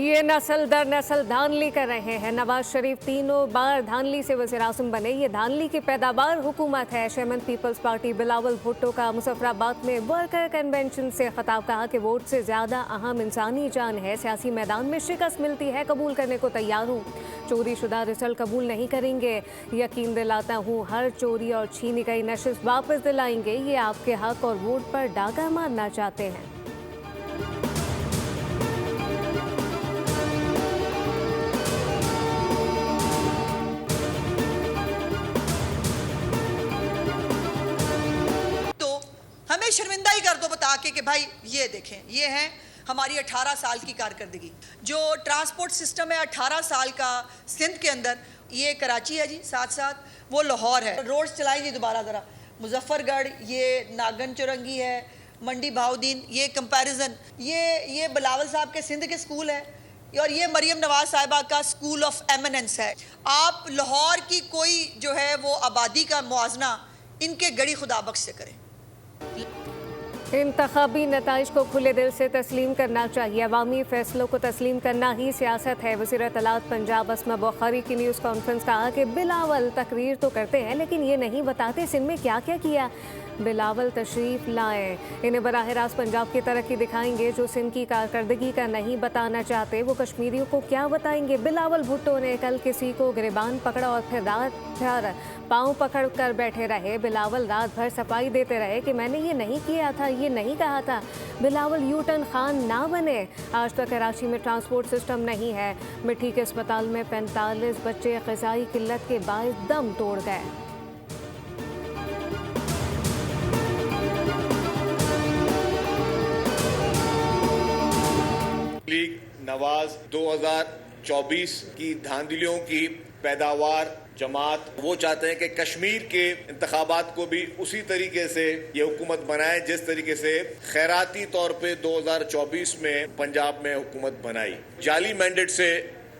ये नस्ल दर नस्ल धानली कर रहे हैं। नवाज शरीफ तीनों बार धानली से वज़ीर-ए-आज़म बने। ये धानली की पैदावार हुकूमत है। शेमन पीपल्स पार्टी बिलावल भुट्टो का मुजफ्फराबाद में वर्कर कन्वेंशन से खिताब, कहा कि वोट से ज़्यादा अहम इंसानी जान है। सियासी मैदान में शिकस्त मिलती है, कबूल करने को तैयार हूँ। चोरी शुदा रिजल्ट कबूल नहीं करेंगे। यकीन दिलाता हूँ हर चोरी और छीनी गई नशिस्त वापस दिलाएंगे। ये आपके हक और वोट पर डाका मारना चाहते हैं। हमें शर्मिंदा ही कर दो बता के कि भाई ये देखें, ये है हमारी 18 साल की कारकर्दगी। जो ट्रांसपोर्ट सिस्टम है 18 साल का सिंध के अंदर, ये कराची है जी, साथ साथ वो लाहौर है। रोड्स चलाई जी दोबारा ज़रा, मुजफ्फरगढ़, ये नागन चौरंगी है, मंडी भाउद्दीन, ये कंपैरिजन, ये बिलावल साहब के सिंध के स्कूल है और ये मरियम नवाज साहिबा का स्कूल ऑफ एमिनेंस है। आप लाहौर की कोई जो है वो आबादी का मुआवजना इनके गड़ी खुदाबख्श से करें। इंतखाबी नताइज को खुले दिल से तस्लीम करना चाहिए। अवामी फैसलों को तस्लीम करना ही सियासत है। वज़ीर इत्तलात पंजाब अस्मा बुखारी की न्यूज़ कॉन्फ्रेंस कहा कि बिलावल तकरीर तो करते हैं लेकिन ये नहीं बताते सिंध में क्या क्या किया। बिलावल तशरीफ़ लाए, इन्हें बराह रास्त पंजाब की तरक्की दिखाएंगे। जो सिंध की कारकर्दगी का नहीं बताना चाहते वो कश्मीरियों को क्या बताएंगे। बिलावल भुट्टो ने कल किसी को गिरबान पकड़ा और फिर रात भर पाँव पकड़ कर बैठे रहे। बिलावल रात भर सफाई देते रहे कि मैंने ये नहीं किया था, ये नहीं कहा था। बिलावल यूटन खान ना बने। आज तक कराची में ट्रांसपोर्ट सिस्टम नहीं है। मिट्टी के अस्पताल में 45 बच्चे ग़िज़ाई किल्लत के बायस दम तोड़ गए। लीग नवाज 2024 की धांधलियों की पैदावार जमात वो चाहते हैं कि कश्मीर के इंतखाबात को भी उसी तरीके से ये हुकूमत बनाए जिस तरीके से खैराती तौर पे 2024 में पंजाब में हुकूमत बनाई। जाली मैंडेट से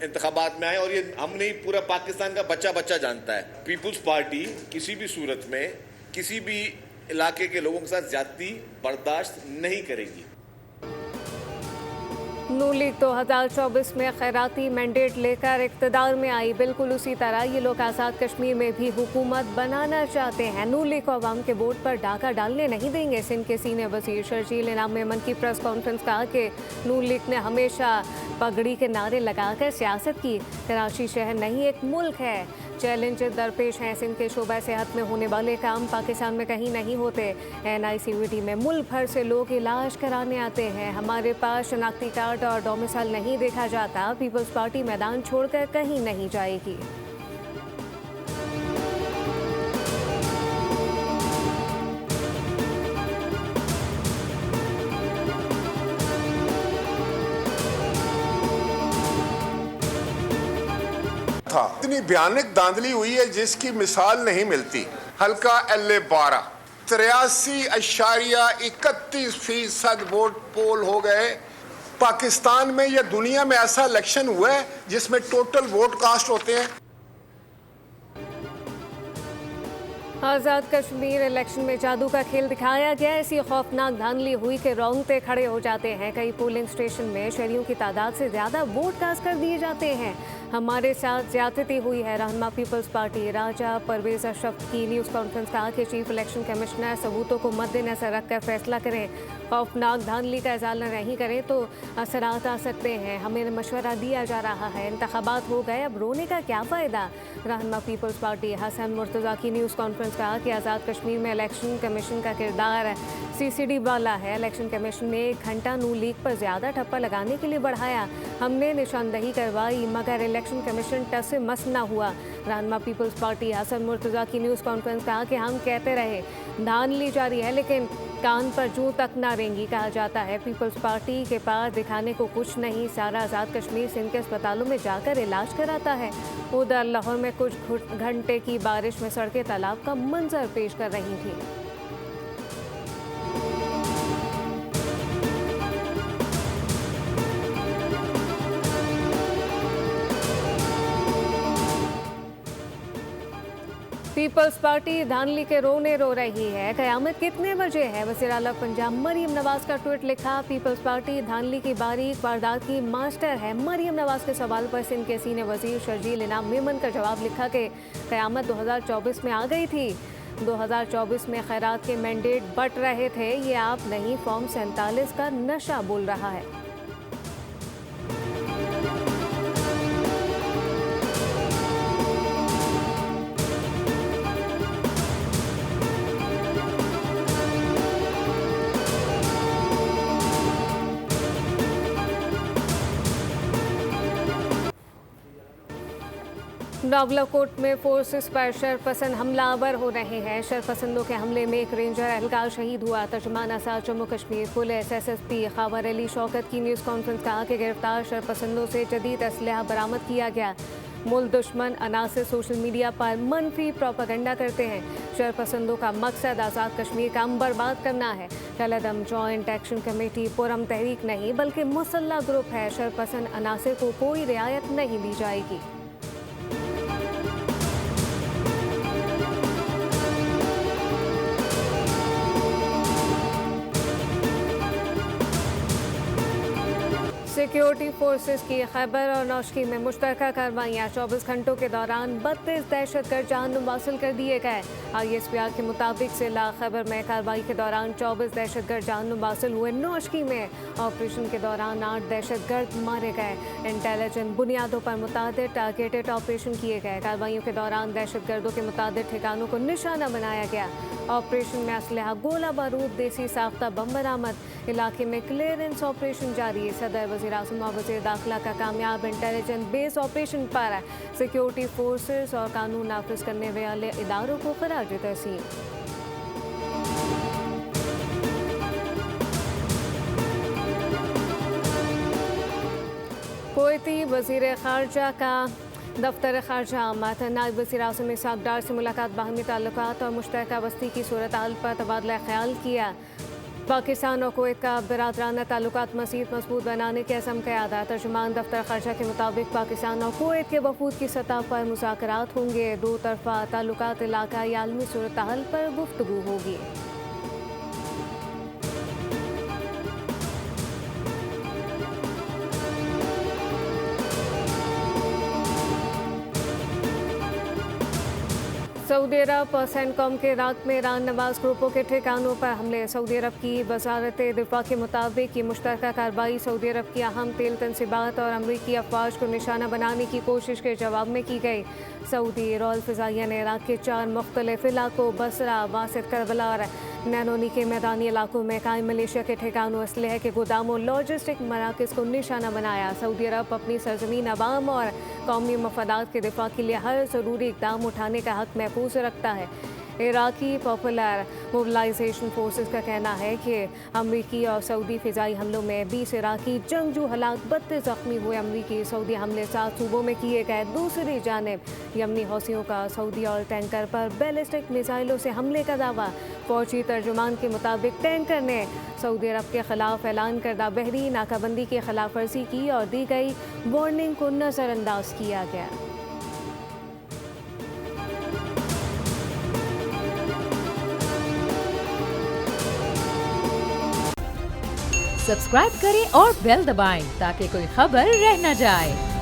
इंतखाबात में आए और ये हम नहीं पूरा पाकिस्तान का बच्चा बच्चा जानता है। पीपुल्स पार्टी किसी भी सूरत में किसी भी इलाके के लोगों के साथ ज्यादती बर्दाश्त नहीं करेगी। नून लीग 2024 में खैराती मैंडेट लेकर इक़्तिदार में आई। बिल्कुल उसी तरह ये लोग आज़ाद कश्मीर में भी हुकूमत बनाना चाहते हैं। नून लीग को अवाम के वोट पर डाका डालने नहीं देंगे। सिंध के सीनियर वज़ीर शर्जील इनाम मेमन की प्रेस कॉन्फ्रेंस कहा कि नून लीग ने हमेशा पगड़ी के नारे लगाकर सियासत की। कराची शहर नहीं एक मुल्क है। चैलेंज दरपेश हैं। सिंध के शोबा सेहत में होने वाले काम पाकिस्तान में कहीं नहीं होते। NICVT में मुल्क भर से लोग इलाज कराने आते हैं। हमारे पास शनाख्ती कार्ड और डोमिसाइल नहीं देखा जाता। पीपल्स पार्टी मैदान छोड़कर कहीं नहीं जाएगी। इतनी भयानक धांधली हुई है जिसकी मिसाल नहीं मिलती। हल्का LA 12 83.31% वोट पोल हो गए। पाकिस्तान में या दुनिया में ऐसा इलेक्शन हुआ है जिसमें टोटल वोट कास्ट होते हैं। आज़ाद कश्मीर इलेक्शन में जादू का खेल दिखाया गया। ऐसी खौफनाक धांधली हुई कि रोंगटे खड़े हो जाते हैं। कई पोलिंग स्टेशन में शहरियों की तादाद से ज़्यादा वोट कास्ट कर दिए जाते हैं। हमारे साथ ज्यादती हुई है। रहनुमा पीपल्स पार्टी राजा परवेज अशरफ की न्यूज़ कॉन्फ्रेंस कहा कि चीफ इलेक्शन कमिश्नर सबूतों को मद्देनजर रखकर फैसला करें। खौफनाक धांधली का इजाला नहीं करें तो असरात आ सकते हैं। हमें मशवरा दिया जा रहा है। इंतखाबात हो गए, अब रोने का क्या फ़ायदा। रहनुमा पीपल्स पार्टी हसन मुर्तज़ा की न्यूज़ कॉन्फ्रेंस कहा कि आज़ाद कश्मीर में इलेक्शन कमीशन का किरदार CCD वाला है। इलेक्शन कमीशन ने 1 घंटा नून लीग पर ज़्यादा ठप्पा लगाने के लिए बढ़ाया। हमने निशानदही करवाई मगर इलेक्शन कमीशन टस से मस ना हुआ। रहनुमा पीपल्स पार्टी हसन मुर्तज़ा की न्यूज़ कॉन्फ्रेंस कहा कि हम कहते रहे धांधली जारी है लेकिन कान पर जूं तक ना रेंगी। कहा जाता है पीपल्स पार्टी के पास दिखाने को कुछ नहीं। सारा आज़ाद कश्मीर सिंध के अस्पतालों में जाकर इलाज कराता है। उधर लाहौर में कुछ घंटे की बारिश में सड़कें तालाब का मंजर पेश कर रही थी। पीपल्स पार्टी धानली के रोने रो रही है, कयामत कितने बजे है। वज़ीर आला पंजाब मरियम नवाज का ट्वीट लिखा, पीपल्स पार्टी धानली की बारीक वारदात की मास्टर है। मरियम नवाज के सवाल पर सिंध के सीनियर वजीर शर्जील इनाम मेमन का जवाब लिखा कि कयामत 2024 में आ गई थी। 2024 में खैरात के मैंडेट बट रहे थे, ये आप नहीं, फॉर्म 47 का नशा बोल रहा है। नावलाकोट में फोर्सेस पर शरपसंद हमलावर हो रहे हैं। शरपसंदों के हमले में एक रेंजर एहलकार शहीद हुआ। तर्जुमान असाद जम्मू कश्मीर पुलिस SSP खावर अली शौकत की न्यूज़ कॉन्फ्रेंस कहा कि गिरफ्तार शरपसंदों से जदीद असलहा बरामद किया गया। मुल्क दुश्मन अनासर सोशल मीडिया पर मनफी प्रोपेगेंडा करते हैं। शरपसंदों का मकसद आज़ाद कश्मीर का बर्बाद करना है। कलदम जॉइंट एक्शन कमेटी पुरम तहरीक नहीं बल्कि मुसल्ला ग्रुप है। शरपसंद अनासर को कोई रियायत नहीं दी जाएगी। सिक्योरिटी फोर्सेस की खैबर और नौशकी में मुश्तरका कार्रवाइयाँ। 24 घंटों के दौरान 32 दहशतगर्द जहन्नुम हासिल कर दिए गए। ISPR के मुताबिक जिला खैबर में कार्रवाई के दौरान 24 दहशतगर्द जहन्नुम हासिल हुए। नौशकी में ऑपरेशन के दौरान 8 दहशतगर्द मारे गए। इंटेलिजेंस बुनियादों पर मुतादिद टारगेटेड ऑपरेशन किए गए। कार्रवाइयों के दौरान दहशतगर्दों के मुतादिद ठिकानों को निशाना बनाया गया। ऑपरेशन में असलहा, गोला बारूद, देसी साख्ता बम बरामद। इलाके में क्लियरेंस ऑपरेशन जारी। सदर वज़ीर आज़म और वज़ीर दाखिला का कामयाब इंटेलिजेंस बेस ऑपरेशन पर सिक्योरिटी फोर्सेस और कानून नाफिज करने वाले इदारों को खराज तहसीन। कुवैती वज़ीर ख़ारजा का दफ्तर ख़ारजा आमद। नायब वज़ीर आज़म इसहाक़ डार से मुलाकात, बाहमी ताल्लुकात और मुश्तरका बस्ती की सूरत हाल पर तबादला ख्याल किया। पाकिस्तान और कुवैत का बिरादराना ताल्लुकात मज़ीद मजबूत बनाने के अज़म का अदा। तर्जुमान दफ्तर ख़ारजा के मुताबिक पाकिस्तान और कुवैत के वफूद की सतह पर मुज़ाकरात होंगे। दो तरफ़ा ताल्लुकात, इलाकाई आलमी सूरत हाल पर गुफ्तगू होगी। सऊदी अरब और सेंटकॉम के इराक में ईरान नवाज ग्रुपों के ठिकानों पर हमले। सऊदी अरब की वज़ारत दिफा के मुताबिक ये मुश्तरका कार्रवाई सऊदी अरब की अहम तेल तनसीबात और अमरीकी अफवाज को निशाना बनाने की कोशिश के जवाब में की गई। सऊदी रॉयल फ़िज़ाइया ने इराक के 4 मुख्तलिफ इलाकों बसरा, वासित, करबला और नैनोनी के मैदानी इलाकों में कायम मलेशिया के ठिकानों, असलहे के गोदामों, लॉजिस्टिक मराकज़ को निशाना बनाया। सऊदी अरब अपनी सरजमीन, अवाम और कौमी मफादात के दिफा के लिए हर ज़रूरी इक़दाम उठाने का हक़ महफूज रखता है। इराकी पॉपुलर मोबिलाइजेशन फोर्सेस का कहना है कि अमरीकी और सऊदी फ़िज़ाई हमलों में 20 इराकी जंगजू हलाक, 32 ज़ख्मी हुए। अमरीकी सऊदी हमले 7 सूबों में किए गए। दूसरी जानिब यमनी हौसियों का सऊदी और टैंकर पर बैलिस्टिक मिसाइलों से हमले का दावा। फौजी तर्जुमान के मुताबिक टैंकर ने सऊदी अरब के खिलाफ ऐलान करदा बहरी नाकाबंदी की खिलाफ वर्जी की और दी गई वार्निंग को नज़रअंदाज किया गया। सब्सक्राइब करें और बेल दबाएं ताकि कोई खबर रह न जाए।